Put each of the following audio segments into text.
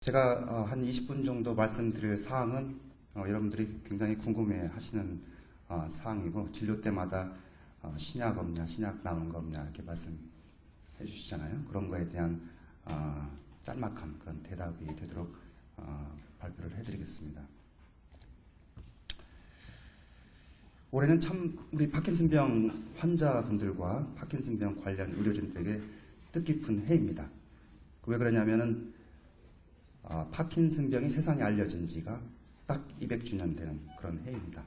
제가 한 20분 정도 말씀드릴 사항은 여러분들이 굉장히 궁금해 하시는 사항이고, 진료 때마다 신약 없냐, 신약 나온 거 없냐 이렇게 말씀해 주시잖아요. 그런 거에 대한 짤막한 그런 대답이 되도록 발표를 해드리겠습니다. 올해는 참 우리 파킨슨병 환자분들과 파킨슨병 관련 의료진들에게 뜻깊은 해입니다. 왜 그러냐면은 파킨슨병이 세상에 알려진 지가 딱 200주년 되는 그런 해입니다.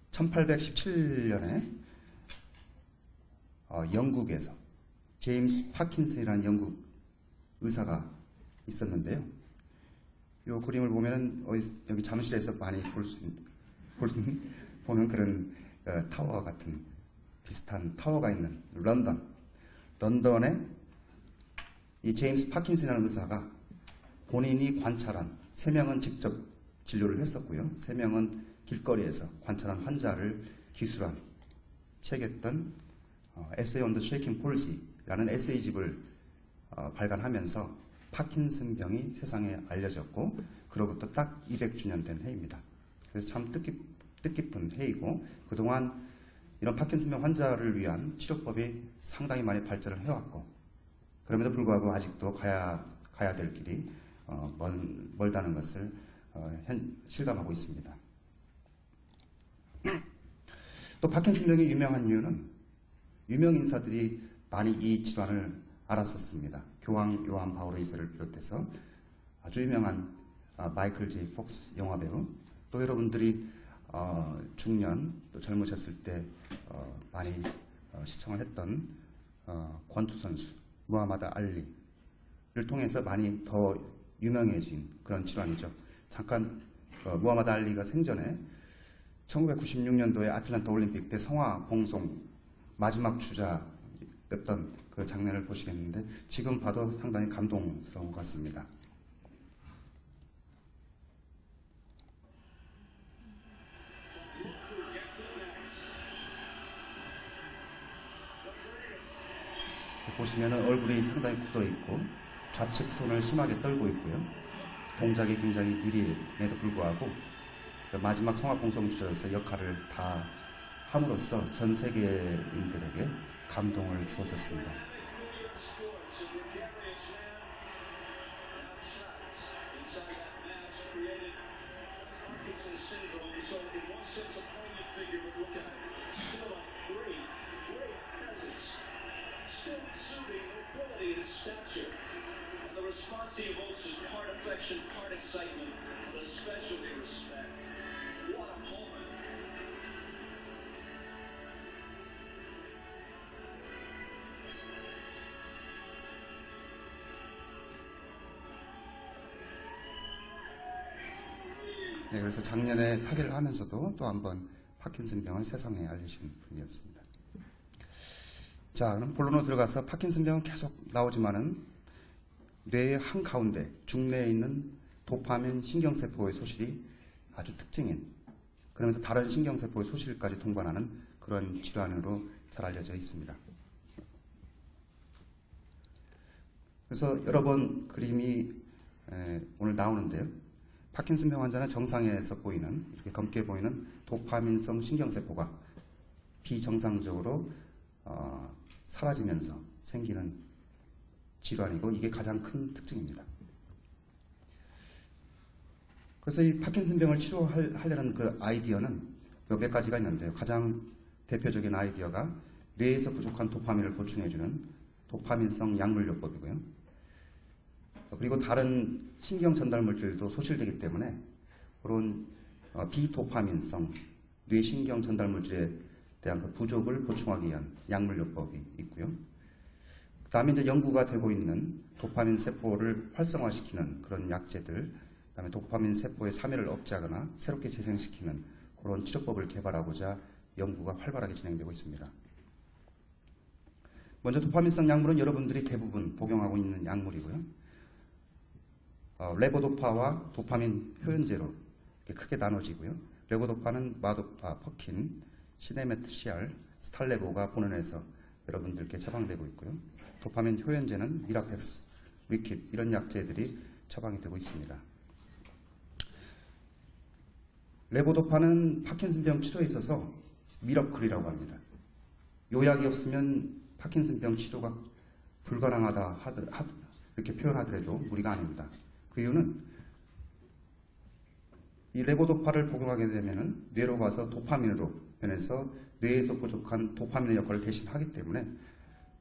1817년에 영국에서 제임스 파킨슨이라는 영국 의사가 있었는데요. 이 그림을 보면은 여기 사무실에서 많이 보는 그런 타워 같은 비슷한 타워가 있는 런던에 이 제임스 파킨슨이라는 의사가 본인이 관찰한 3명은 직접 진료를 했었고요. 3명은 길거리에서 관찰한 환자를 기술한 책했던 Essay on the Shaking Palsy라는 에세이집을 발간하면서 파킨슨병이 세상에 알려졌고, 그로부터 딱 200주년 된 해입니다. 그래서 참 뜻깊은 해이고, 그동안 이런 파킨슨병 환자를 위한 치료법이 상당히 많이 발전을 해왔고, 그럼에도 불구하고 아직도 가야 될 길이 멀다는 것을 실감하고 있습니다. 또 파킨슨병이 유명한 이유는 유명 인사들이 많이 이 질환을 알았었습니다. 교황 요한 바오로 2세를 비롯해서 아주 유명한 마이클 제이 폭스 영화배우, 또 여러분들이 중년 또 젊으셨을 때 많이 시청을 했던 권투 선수 무하마드 알리를 통해서 많이 더 유명해진 그런 질환이죠. 잠깐 무하마드 알리가 생전에 1996년도에 아틀란타 올림픽 때 성화 봉송 마지막 주자였던 그 장면을 보시겠는데, 지금 봐도 상당히 감동스러운 것 같습니다. 보시면 얼굴이 상당히 굳어있고 좌측 손을 심하게 떨고 있고요. 동작이 굉장히 느림에도 불구하고 마지막 성화봉송주자로서 역할을 다 함으로써 전 세계인들에게 감동을 주었었습니다. 네, 그래서 작년에 파괴를 하면서도 또 한번 파킨슨병을 세상에 알리신 분이었습니다. 자, 그럼 본론으로 들어가서 파킨슨병은 계속 나오지만은 뇌의 한가운데 중뇌에 있는 도파민 신경세포의 소실이 아주 특징인, 그러면서 다른 신경세포의 소실까지 동반하는 그런 질환으로 잘 알려져 있습니다. 그래서 여러 번 그림이 오늘 나오는데요. 파킨슨병 환자는 정상에서 보이는, 이렇게 검게 보이는 도파민성 신경세포가 비정상적으로 사라지면서 생기는 질환이고, 이게 가장 큰 특징입니다. 그래서 이 파킨슨병을 치료하려는 그 아이디어는 몇 가지가 있는데요. 가장 대표적인 아이디어가 뇌에서 부족한 도파민을 보충해주는 도파민성 약물요법이고요. 그리고 다른 신경 전달 물질도 소실되기 때문에 그런 비도파민성 뇌신경 전달 물질에 대한 그 부족을 보충하기 위한 약물요법이 있고요. 그 다음에 이제 연구가 되고 있는 도파민 세포를 활성화시키는 그런 약제들, 그 다음에 도파민 세포의 사멸을 억제하거나 새롭게 재생시키는 그런 치료법을 개발하고자 연구가 활발하게 진행되고 있습니다. 먼저 도파민성 약물은 여러분들이 대부분 복용하고 있는 약물이고요. 레보도파와 도파민 효연제로 크게 나눠지고요. 레보도파는 마도파, 퍼킨, 시네메트시알, 스탈레보가 본원에서 여러분들께 처방되고 있고요. 도파민 효연제는 미라펙스, 리킵 이런 약제들이 처방이 되고 있습니다. 레보도파는 파킨슨병 치료에 있어서 미러클이라고 합니다. 요 약이 없으면 파킨슨병 치료가 불가능하다 이렇게 표현하더라도 무리가 아닙니다. 그 이유는 이 레보도파를 복용하게 되면 뇌로 가서 도파민으로 변해서 뇌에서 부족한 도파민의 역할을 대신하기 때문에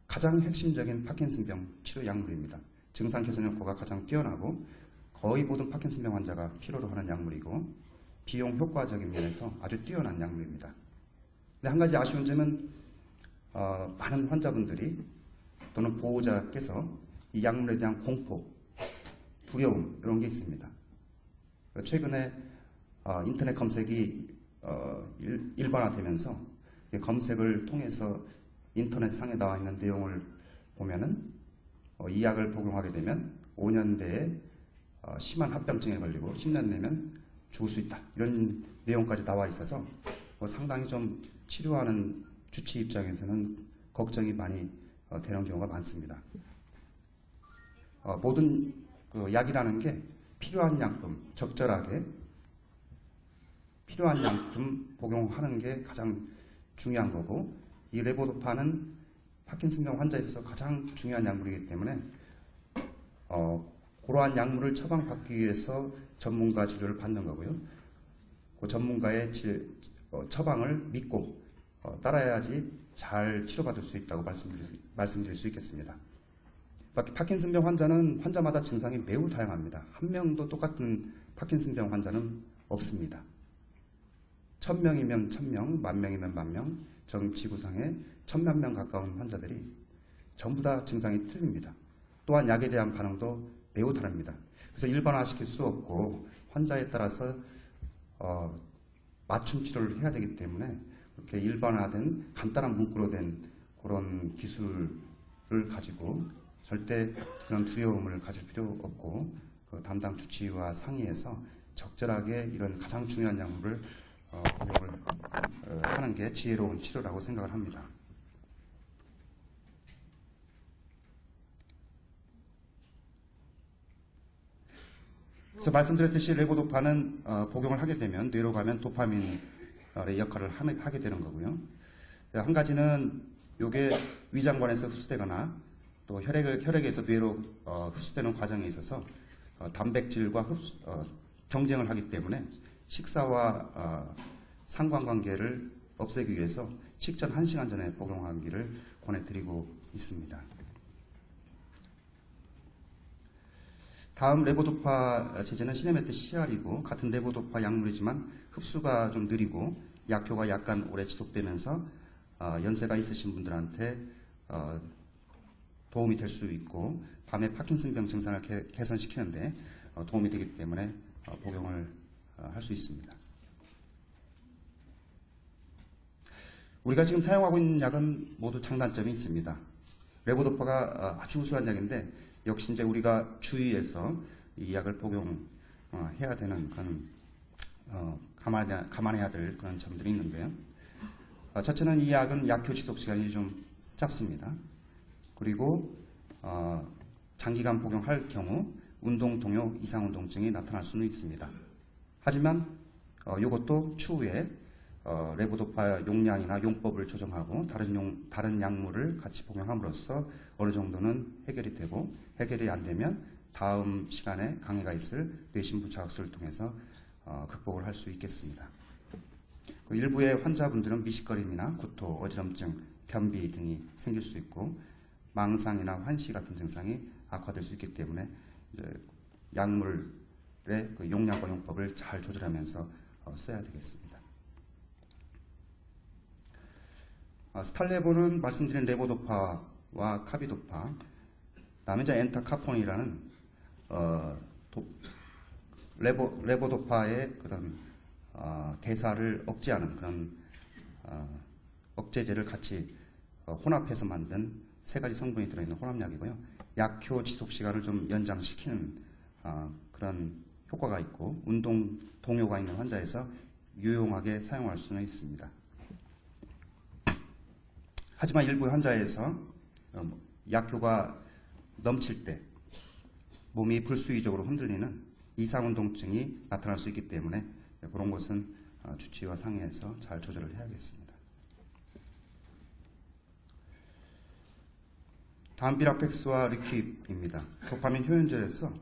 가장 핵심적인 파킨슨병 치료 약물입니다. 증상 개선 효과가 가장 뛰어나고 거의 모든 파킨슨병 환자가 필요로 하는 약물이고 비용 효과적인 면에서 아주 뛰어난 약물입니다. 근데 한 가지 아쉬운 점은 많은 환자분들이 또는 보호자께서 이 약물에 대한 공포, 두려움 이런 게 있습니다. 최근에 인터넷 검색이 일반화되면서 검색을 통해서 인터넷 상에 나와 있는 내용을 보면은 이 약을 복용하게 되면 5년 내에 심한 합병증에 걸리고 10년 내면 죽을 수 있다. 이런 내용까지 나와 있어서 상당히 좀 치료하는 주치 입장에서는 걱정이 많이 되는 경우가 많습니다. 모든 약이라는 게 필요한 약품, 적절하게 필요한 약품 복용하는 게 가장 중요한 거고 이 레보도파는 파킨슨병 환자에 있어서 가장 중요한 약물이기 때문에 그러한 약물을 처방받기 위해서 전문가 진료를 받는 거고요. 그 전문가의 처방을 믿고 따라야지 잘 치료받을 수 있다고 말씀드릴 수 있겠습니다. 파킨슨병 환자는 환자마다 증상이 매우 다양합니다. 한 명도 똑같은 파킨슨병 환자는 없습니다. 1000명이면 1000명, 10,000명이면 10,000명, 전 지구상에 1000만 명 가까운 환자들이 전부 다 증상이 틀립니다. 또한 약에 대한 반응도 매우 다릅니다. 그래서 일반화시킬 수 없고 환자에 따라서 맞춤 치료를 해야 되기 때문에 이렇게 일반화된 간단한 문구로 된 그런 기술을 가지고 절대 그런 두려움을 가질 필요 없고 그 담당 주치의와 상의해서 적절하게 이런 가장 중요한 약물을 복용을 하는 게 지혜로운 치료라고 생각을 합니다. 그래서 말씀드렸듯이 레보도파는 복용을 하게 되면 뇌로 가면 도파민의 역할을 하게 되는 거고요. 한 가지는 이게 위장관에서 흡수되거나 또 혈액에서 뇌로 흡수되는 과정에 있어서 단백질과 경쟁을 하기 때문에 식사와 상관관계를 없애기 위해서 식전 1시간 전에 복용하기를 권해드리고 있습니다. 다음 레보도파 제제는 시네메트 CR이고 같은 레보도파 약물이지만 흡수가 좀 느리고 약효가 약간 오래 지속되면서 연세가 있으신 분들한테 도움이 될 수 있고 밤에 파킨슨병 증상을 개선시키는데 도움이 되기 때문에 복용을 할 수 있습니다. 우리가 지금 사용하고 있는 약은 모두 장단점이 있습니다. 레보도파가 아주 우수한 약인데 역시 이제 우리가 주의해서 이 약을 복용해야 되는 그런 감안해야 될 그런 점들이 있는데요. 첫째는 이 약은 약효 지속 시간이 좀 짧습니다. 그리고 장기간 복용할 경우 운동 동요 이상 운동증이 나타날 수는 있습니다. 하지만 이것도 추후에 레보도파 용량이나 용법을 조정하고 다른 약물을 같이 복용함으로써 어느 정도는 해결이 되고 해결이 안 되면 다음 시간에 강해가 있을 뇌신부 자극술을 통해서 극복을 할 수 있겠습니다. 일부의 환자분들은 미식거림이나 구토, 어지럼증, 변비 등이 생길 수 있고 망상이나 환시 같은 증상이 악화될 수 있기 때문에 약물의 그 용량과 용법을 잘 조절하면서 써야 되겠습니다. 스탈레본은 말씀드린 레보도파와 카비도파, 다음에 이제 엔타카폰이라는 레보도파의 그런 대사를 억제하는 그런 억제제를 같이 혼합해서 만든 세 가지 성분이 들어있는 혼합약이고요. 약효 지속 시간을 좀 연장시키는 그런 효과가 있고 운동 동요가 있는 환자에서 유용하게 사용할 수는 있습니다. 하지만 일부 환자에서 약효가 넘칠 때 몸이 불수의적으로 흔들리는 이상운동증이 나타날 수 있기 때문에 그런 것은 주치의와 상의해서 잘 조절을 해야겠습니다. 다음 비락팩스와 리퀴입니다. 도파민 효연제에서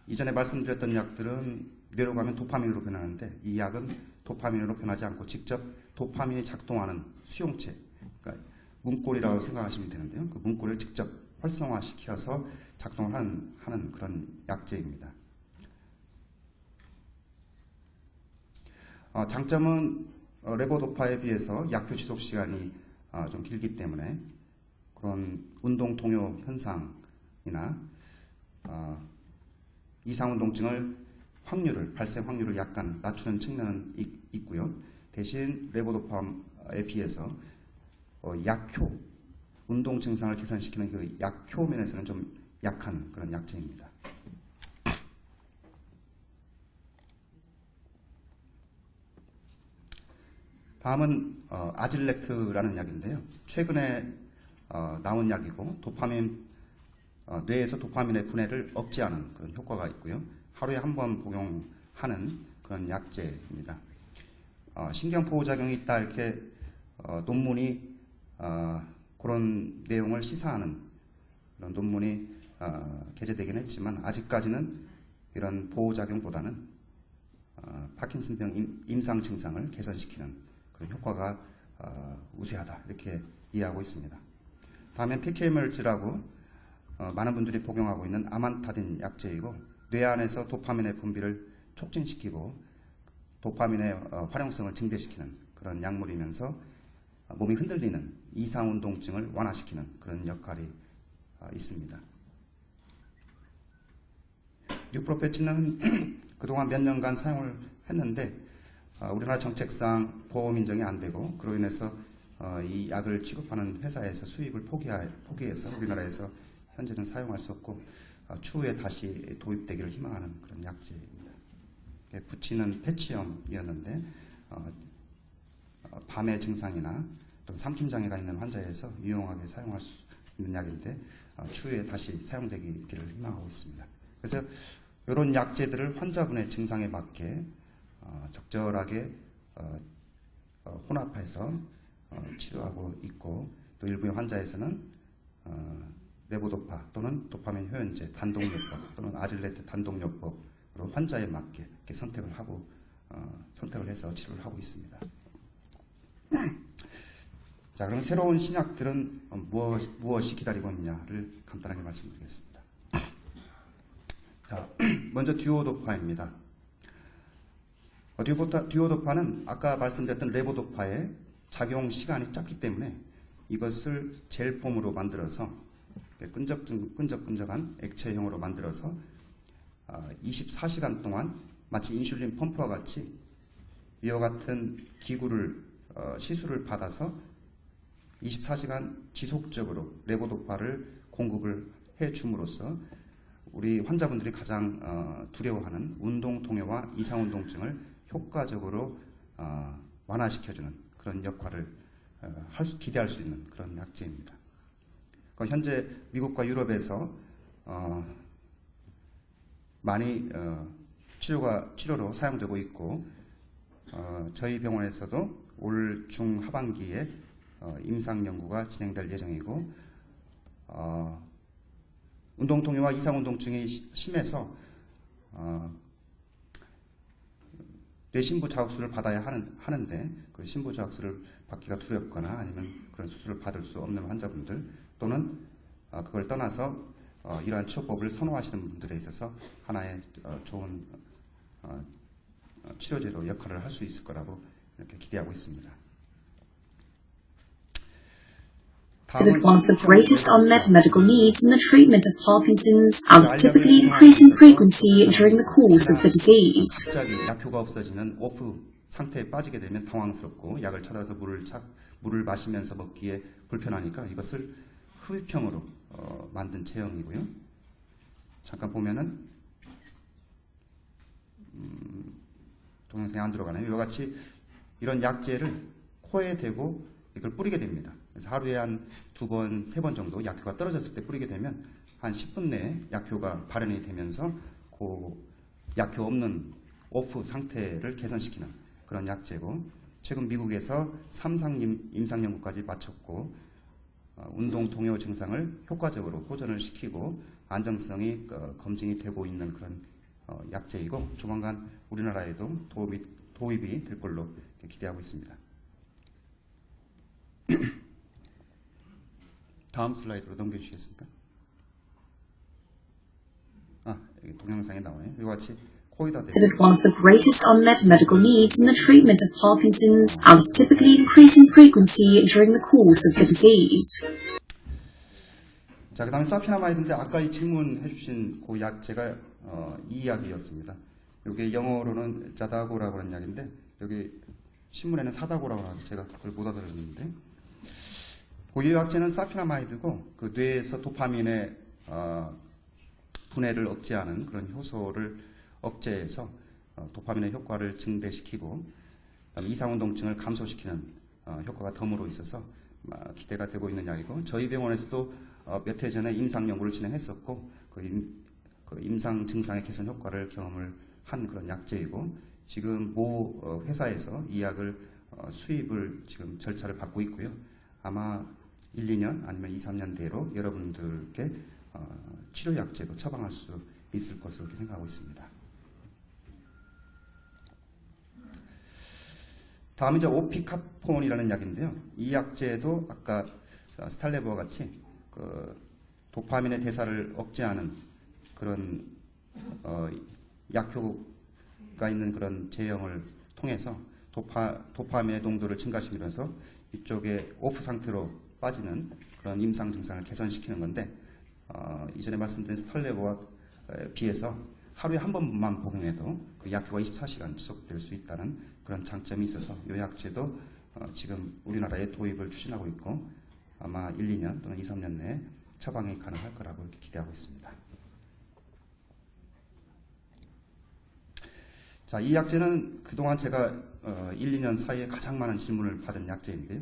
이전에 말씀드렸던 약들은 뇌로 가면 도파민으로 변하는데 이 약은 도파민으로 변하지 않고 직접 도파민이 작동하는 수용체, 그러니까 문고리라고 생각하시면 되는데요. 그 문고리를 직접 활성화시켜서 작동을 하는 그런 약제입니다. 장점은 레보도파에 비해서 약효 지속 시간이 좀 길기 때문에 그런 운동 동요 현상이나 이상운동증을 발생 확률을 약간 낮추는 측면은 있고요. 대신 레보도파에 비해서 약효, 운동 증상을 개선시키는 그 약효 면에서는 좀 약한 그런 약제입니다. 다음은 아질렉트라는 약인데요. 최근에 나온 약이고 뇌에서 도파민의 분해를 억제하는 그런 효과가 있고요. 하루에 한 번 복용하는 그런 약제입니다. 신경보호작용이 있다 이렇게 논문이 그런 내용을 시사하는 그런 논문이 게재되긴 했지만 아직까지는 이런 보호작용보다는 파킨슨병 임상 증상을 개선시키는 그런 효과가 우세하다 이렇게 이해하고 있습니다. 다음엔 PKMRG라고 많은 분들이 복용하고 있는 아만타딘 약제이고 뇌 안에서 도파민의 분비를 촉진시키고 도파민의 활용성을 증대시키는 그런 약물이면서 몸이 흔들리는 이상운동증을 완화시키는 그런 역할이 있습니다. 뉴프로페친은 그동안 몇 년간 사용을 했는데 우리나라 정책상 보험 인정이 안 되고 그로 인해서 이 약을 취급하는 회사에서 수입을 포기해서 우리나라에서 현재는 사용할 수 없고 추후에 다시 도입되기를 희망하는 그런 약제입니다. 붙이는 패치형이었는데 밤의 증상이나 또 삼킴장애가 있는 환자에서 유용하게 사용할 수 있는 약인데 추후에 다시 사용되기를 희망하고 있습니다. 그래서 이런 약제들을 환자분의 증상에 맞게 적절하게 혼합해서 치료하고 있고 또 일부의 환자에서는 레보도파 또는 도파민 효연제 단독요법 또는 아질레트 단독요법으로 환자에 맞게 이렇게 선택을 해서 치료를 하고 있습니다. 자, 그럼 새로운 신약들은 무엇이 기다리고 있냐를 간단하게 말씀드리겠습니다. 자, 먼저 듀오도파입니다. 듀오도파는 아까 말씀드렸던 레보도파의 작용 시간이 짧기 때문에 이것을 젤폼으로 만들어서 끈적끈적한 액체형으로 만들어서 24시간 동안 마치 인슐린 펌프와 같이 이와 같은 기구를 시술을 받아서 24시간 지속적으로 레보도파를 공급을 해줌으로써 우리 환자분들이 가장 두려워하는 운동 동요와 이상운동증을 효과적으로 완화시켜주는 그런 역할을 기대할 수 있는 그런 약제입니다. 현재 미국과 유럽에서 많이 치료로 사용되고 있고 저희 병원에서도 올 중하반기에 임상 연구가 진행될 예정이고 운동통요와 이상운동증이 심해서 뇌신부 자극술을 받아야 하는데 그 신부 자극술을 받기가 두렵거나 아니면 그런 수술을 받을 수 없는 환자분들 또는 그걸 떠나서 이러한 치료법을 선호하시는 분들에 있어서 하나의 좋은 치료제로 역할을 할 수 있을 거라고 이렇게 기대하고 있습니다. It is one of the greatest unmet medical needs in the treatment of Parkinson's and is typically increasing frequency during the course of the disease. 갑자기 약효가 없어지는 오프 상태에 빠지게 되면 당황스럽고 약을 찾아서 물을 마시면서 먹기에 불편하니까 이것을 흡입형으로 만든 체형이고요. 잠깐 보면은 동영상이 안 들어가네요. 이와 같이 이런 약제를 코에 대고 이걸 뿌리게 됩니다. 그래서 하루에 한 2번, 3번 정도 약효가 떨어졌을 때 뿌리게 되면 한 10분 내에 약효가 발현이 되면서 그 약효 없는 오프 상태를 개선시키는 그런 약제고, 최근 미국에서 3상 임상 연구까지 마쳤고 운동 동요 증상을 효과적으로 호전을 시키고 안정성이 검증이 되고 있는 그런 약제이고, 조만간 우리나라에도 도입이 될 걸로 기대하고 있습니다. 다음 슬라이드로 넘겨주시겠습니까? 여기 동영상에 나와요. 이와 같이 거의 다 That one of the greatest unmet medical needs in the treatment of Parkinson's and is typically increasing frequency during the course of the disease. 자, 그 다음에 사피나마이드인데 아까 이 질문해 주신 그 약제가 이 약이었습니다. 이게 영어로는 자다고라고 하는 약인데 여기 신문에는 사다고라고 나와서 제가 그걸 못 알아들었는데, 그 약제는 사피나마이드고 그 뇌에서 도파민의 분해를 억제하는 그런 효소를 억제해서 도파민의 효과를 증대시키고 그다음에 이상운동증을 감소시키는 효과가 덤으로 있어서 기대가 되고 있는 약이고, 저희 병원에서도 몇 해 전에 임상 연구를 진행했었고 그 임상 증상의 개선 효과를 경험을 한 그런 약제이고, 지금 모 회사에서 이 약을 수입을 지금 절차를 밟고 있고요. 아마 1, 2년 아니면 2, 3년 뒤로 여러분들께 치료 약제로 처방할 수 있을 것으로 이렇게 생각하고 있습니다. 다음 이제 오피카폰이라는 약인데요. 이 약제도 아까 스탈레버와 같이 그 도파민의 대사를 억제하는 그런 약효가 있는 그런 제형을 통해서 도파민의 농도를 증가시키면서 이쪽에 오프 상태로 빠지는 그런 임상 증상을 개선시키는 건데, 이전에 말씀드린 스탈레버와 비해서 하루에 한 번만 복용해도 그 약효가 24시간 지속될 수 있다는 그런 장점이 있어서 이 약제도 지금 우리나라에 도입을 추진하고 있고 아마 1, 2년 또는 2, 3년 내에 처방이 가능할 거라고 이렇게 기대하고 있습니다. 자, 이 약제는 그동안 제가 1, 2년 사이에 가장 많은 질문을 받은 약제인데요.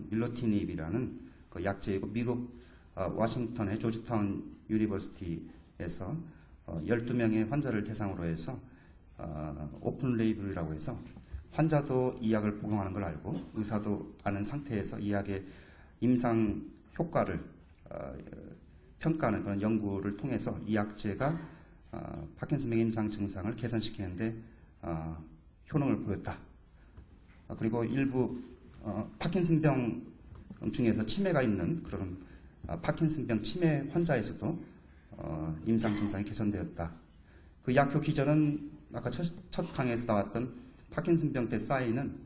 밀로티닙이라는 그 약제이고, 미국 워싱턴의 조지타운 유니버시티에서 12명의 환자를 대상으로 해서 오픈 레이블이라고 해서 환자도 이 약을 복용하는 걸 알고 의사도 아는 상태에서 이 약의 임상 효과를 평가하는 그런 연구를 통해서 이 약제가 파킨슨병 임상 증상을 개선시키는데 효능을 보였다. 그리고 일부 파킨슨병 중에서 치매가 있는 그런 파킨슨병 치매 환자에서도 임상 증상이 개선되었다. 그 약효 기전은 아까 첫 강의에서 나왔던 파킨슨병 때 쌓이는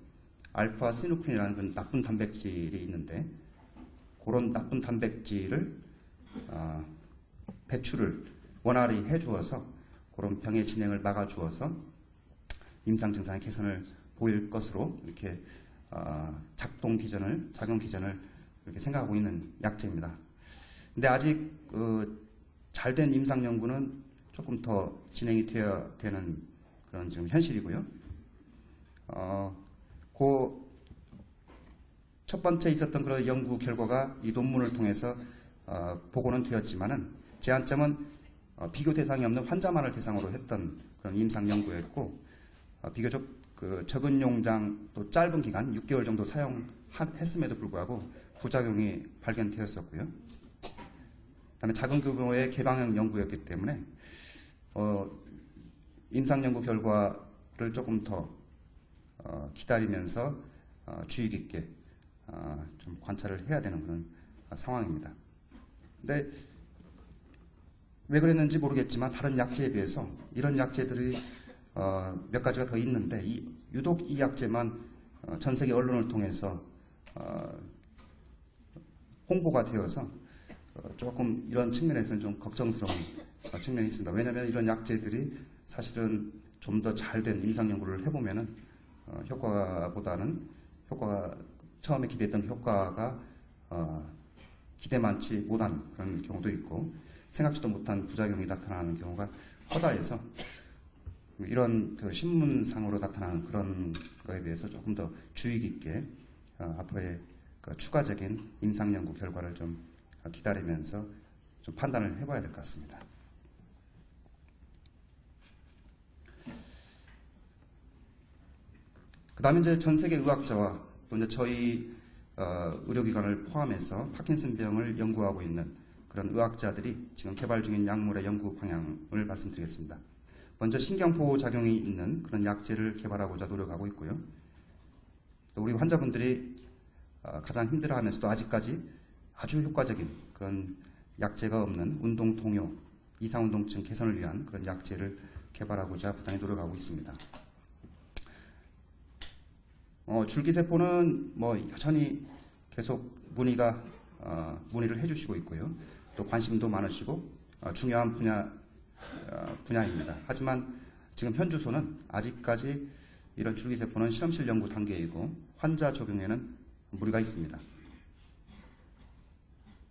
알파 시누크린이라는 그 나쁜 단백질이 있는데, 그런 나쁜 단백질을 배출을 원활히 해주어서 그런 병의 진행을 막아주어서 임상 증상의 개선을 보일 것으로 이렇게 작용 기전을 이렇게 생각하고 있는 약제입니다. 근데 아직 잘된 임상 연구는 조금 더 진행이 되어야 되는 그런 지금 현실이고요. 그 첫 번째 있었던 그런 연구 결과가 이 논문을 통해서 보고는 되었지만은 제한점은 비교 대상이 없는 환자만을 대상으로 했던 그런 임상 연구였고, 비교적 그 적은 용량 또 짧은 기간 6개월 정도 사용했음에도 불구하고 부작용이 발견되었었고요. 그다음에 작은 규모의 개방형 연구였기 때문에 임상 연구 결과를 조금 더 기다리면서 주의 깊게 좀 관찰을 해야 되는 그런 상황입니다. 근데 왜 그랬는지 모르겠지만 다른 약제에 비해서 이런 약제들이 몇 가지가 더 있는데 유독 이 약제만 전 세계 언론을 통해서 홍보가 되어서 조금 이런 측면에서는 좀 걱정스러운 측면이 있습니다. 왜냐하면 이런 약제들이 사실은 좀 더 잘된 임상 연구를 해보면은 효과가 처음에 기대했던 효과가 기대만치 못한 그런 경우도 있고, 생각지도 못한 부작용이 나타나는 경우가 허다해서 이런 그 신문상으로 나타나는 그런 거에 대해서 조금 더 주의 깊게 앞으로의 그 추가적인 임상 연구 결과를 좀 기다리면서 좀 판단을 해봐야 될 것 같습니다. 그 다음에 이제 전 세계 의학자와 또 이제 저희 의료기관을 포함해서 파킨슨병을 연구하고 있는 그런 의학자들이 지금 개발 중인 약물의 연구 방향을 말씀드리겠습니다. 먼저 신경보호 작용이 있는 그런 약제를 개발하고자 노력하고 있고요. 또 우리 환자분들이 가장 힘들어하면서도 아직까지 아주 효과적인 그런 약제가 없는 운동 동요, 이상운동증 개선을 위한 그런 약제를 개발하고자 부단히 노력하고 있습니다. 줄기세포는 여전히 계속 문의를 해주시고 있고요. 또 관심도 많으시고 중요한 분야입니다. 하지만 지금 현주소는 아직까지 이런 줄기세포는 실험실 연구 단계이고 환자 적용에는 무리가 있습니다.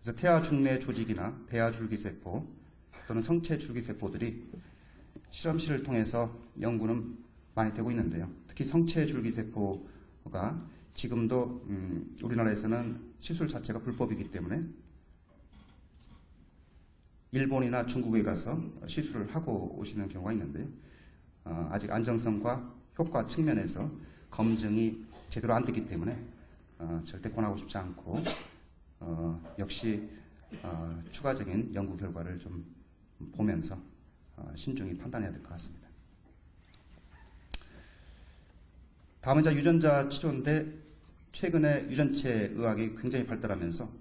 그래서 태아 중내 조직이나 배아 줄기세포 또는 성체 줄기세포들이 실험실을 통해서 연구는 많이 되고 있는데요. 특히 성체 줄기세포가 지금도 우리나라에서는 시술 자체가 불법이기 때문에 일본이나 중국에 가서 시술을 하고 오시는 경우가 있는데요. 아직 안정성과 효과 측면에서 검증이 제대로 안 되기 때문에 절대 권하고 싶지 않고 역시 추가적인 연구 결과를 좀 보면서 신중히 판단해야 될 것 같습니다. 다음은 이제 유전자 치료인데 최근에 유전체 의학이 굉장히 발달하면서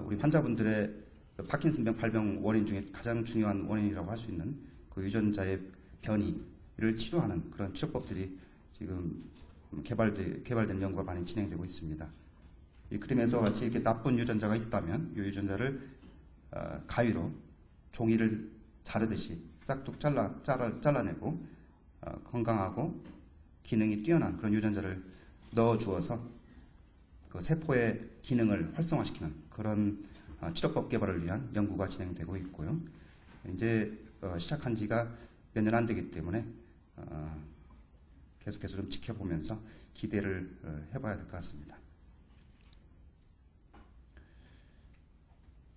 우리 환자분들의 파킨슨병 발병 원인 중에 가장 중요한 원인이라고 할 수 있는 그 유전자의 변이를 치료하는 그런 치료법들이 지금 개발된 연구가 많이 진행되고 있습니다. 이 그림에서 같이 이렇게 나쁜 유전자가 있다면 이 유전자를 가위로 종이를 자르듯이 싹둑 잘라내고 건강하고 기능이 뛰어난 그런 유전자를 넣어 주어서 그 세포의 기능을 활성화시키는 그런 치료법 개발을 위한 연구가 진행되고 있고요. 이제 시작한 지가 몇 년 안 되기 때문에 계속해서 좀 지켜보면서 기대를 해봐야 될 것 같습니다.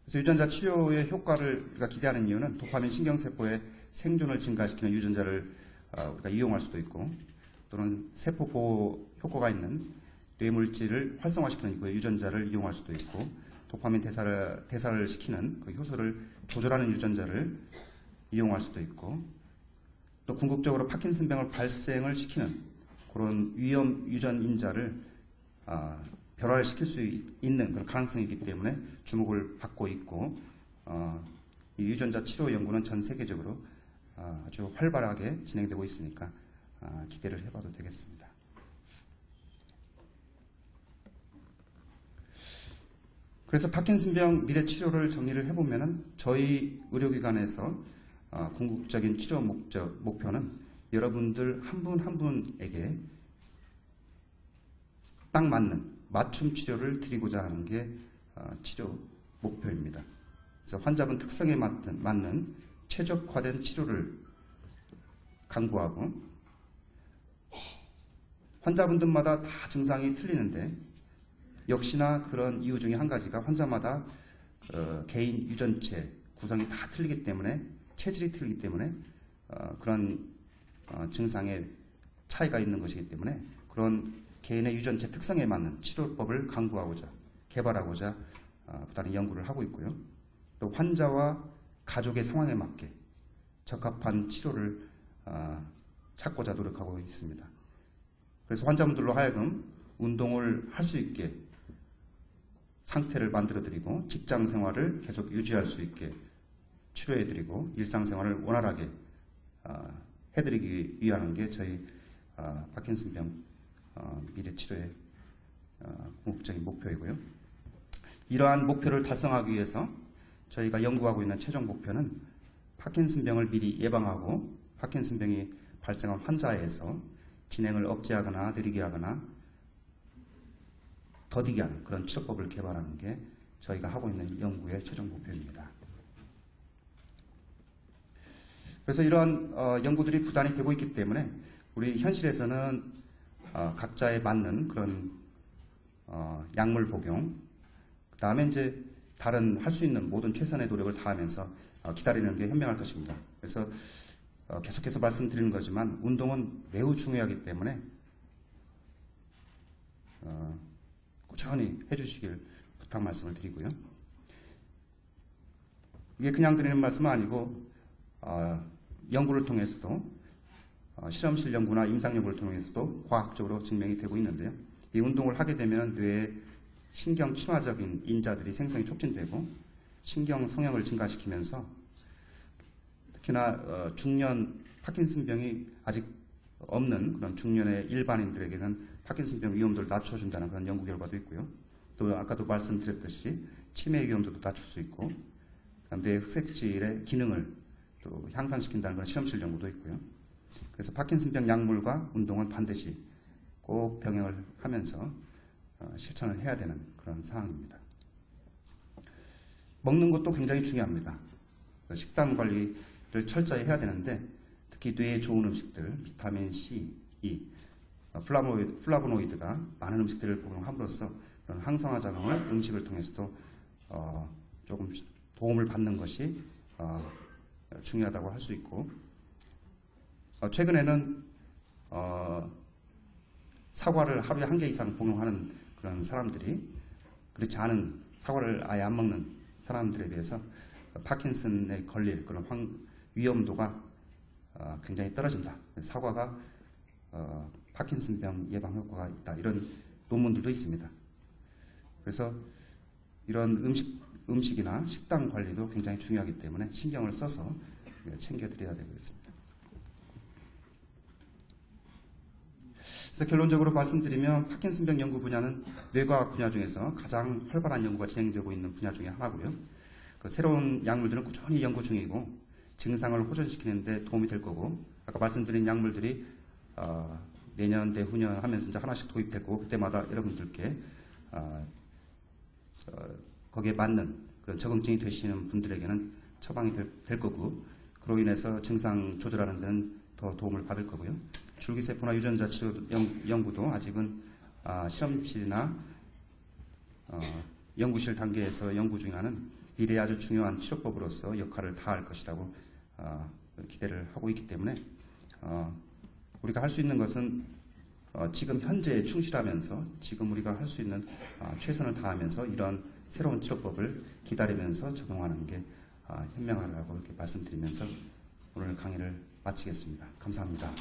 그래서 유전자 치료의 효과를 우리가 기대하는 이유는 도파민 신경세포의 생존을 증가시키는 유전자를 우리가 이용할 수도 있고 또는 세포 보호 효과가 있는 뇌물질을 활성화시키는 그 유전자를 이용할 수도 있고 도파민 대사를 시키는 그 효소를 조절하는 유전자를 이용할 수도 있고 또 궁극적으로 파킨슨병을 발생을 시키는 그런 위험 유전 인자를 변화를 시킬 수 있는 그런 가능성이 있기 때문에 주목을 받고 있고 이 유전자 치료 연구는 전 세계적으로 아주 활발하게 진행되고 있으니까 기대를 해봐도 되겠습니다. 그래서 파킨슨병 미래 치료를 정리를 해보면은 저희 의료기관에서 궁극적인 치료 목표는 여러분들 한 분 한 분에게 딱 맞는 맞춤 치료를 드리고자 하는 게 치료 목표입니다. 그래서 환자분 특성에 맞는 최적화된 치료를 강구하고 환자분들마다 다 증상이 틀리는데 역시나 그런 이유 중에 한 가지가 환자마다 개인 유전체 구성이 다 틀리기 때문에 체질이 틀리기 때문에 그런 증상의 차이가 있는 것이기 때문에 그런 개인의 유전체 특성에 맞는 치료법을 강구하고자 개발하고자 부단히 연구를 하고 있고요. 또 환자와 가족의 상황에 맞게 적합한 치료를 찾고자 노력하고 있습니다. 그래서 환자분들로 하여금 운동을 할 수 있게 상태를 만들어드리고 직장 생활을 계속 유지할 수 있게 치료해드리고 일상생활을 원활하게 해드리기 위한 게 저희 파킨슨병 미래 치료의 궁극적인 목표이고요. 이러한 목표를 달성하기 위해서 저희가 연구하고 있는 최종 목표는 파킨슨병을 미리 예방하고 파킨슨병이 발생한 환자에서 진행을 억제하거나 느리게 하거나 더디게 하는 그런 치료법을 개발하는 게 저희가 하고 있는 연구의 최종 목표입니다. 그래서 이런 연구들이 부단히 되고 있기 때문에 우리 현실에서는 각자에 맞는 그런 약물 복용, 그 다음에 이제 다른 할 수 있는 모든 최선의 노력을 다하면서 기다리는 게 현명할 것입니다. 그래서 계속해서 말씀드리는 거지만 운동은 매우 중요하기 때문에 꾸준히 해주시길 부탁 말씀을 드리고요. 이게 그냥 드리는 말씀은 아니고 연구를 통해서도 실험실 연구나 임상 연구를 통해서도 과학적으로 증명이 되고 있는데요. 이 운동을 하게 되면 뇌의 신경 친화적인 인자들이 생성이 촉진되고 신경 성형을 증가시키면서 특히나 중년 파킨슨병이 아직 없는 그런 중년의 일반인들에게는 파킨슨병 위험도를 낮춰준다는 그런 연구 결과도 있고요. 또 아까도 말씀드렸듯이 치매 위험도도 낮출 수 있고 뇌의 흑색질의 기능을 또 향상시킨다는 그런 실험실 연구도 있고요. 그래서 파킨슨병 약물과 운동은 반드시 꼭 병행을 하면서 실천을 해야 되는 그런 상황입니다. 먹는 것도 굉장히 중요합니다. 식단 관리를 철저히 해야 되는데 특히 뇌에 좋은 음식들, 비타민 C, E, 플라보노이드가 많은 음식들을 복용함으로써 그런 항산화 작용을 음식을 통해서도 조금 도움을 받는 것이 중요하다고 할 수 있고 최근에는 사과를 하루에 1개 이상 복용하는 그런 사람들이 그렇지 않은 사과를 아예 안 먹는 사람들에 비해서 파킨슨에 걸릴 그런 위험도가 굉장히 떨어진다. 사과가 파킨슨병 예방 효과가 있다. 이런 논문들도 있습니다. 그래서 이런 음식이나 식단 관리도 굉장히 중요하기 때문에 신경을 써서 챙겨드려야 되겠습니다. 그래서 결론적으로 말씀드리면 파킨슨병 연구 분야는 뇌과학 분야 중에서 가장 활발한 연구가 진행되고 있는 분야 중에 하나고요. 새로운 약물들은 꾸준히 연구 중이고 증상을 호전시키는 데 도움이 될 거고 아까 말씀드린 약물들이 내년, 내후년 하면서 이제 하나씩 도입될 거고 그때마다 여러분들께 거기에 맞는 그런 적응증이 되시는 분들에게는 처방이 될 거고 그로 인해서 증상 조절하는 데는 더 도움을 받을 거고요. 줄기세포나 유전자 치료 연구도 아직은 실험실이나 연구실 단계에서 연구 중하는 미래에 아주 중요한 치료법으로서 역할을 다할 것이라고 기대를 하고 있기 때문에 우리가 할 수 있는 것은 지금 현재에 충실하면서 지금 우리가 할 수 있는 최선을 다하면서 이런 새로운 치료법을 기다리면서 적용하는 게 현명하다고 이렇게 말씀드리면서 오늘 강의를 마치겠습니다. 감사합니다.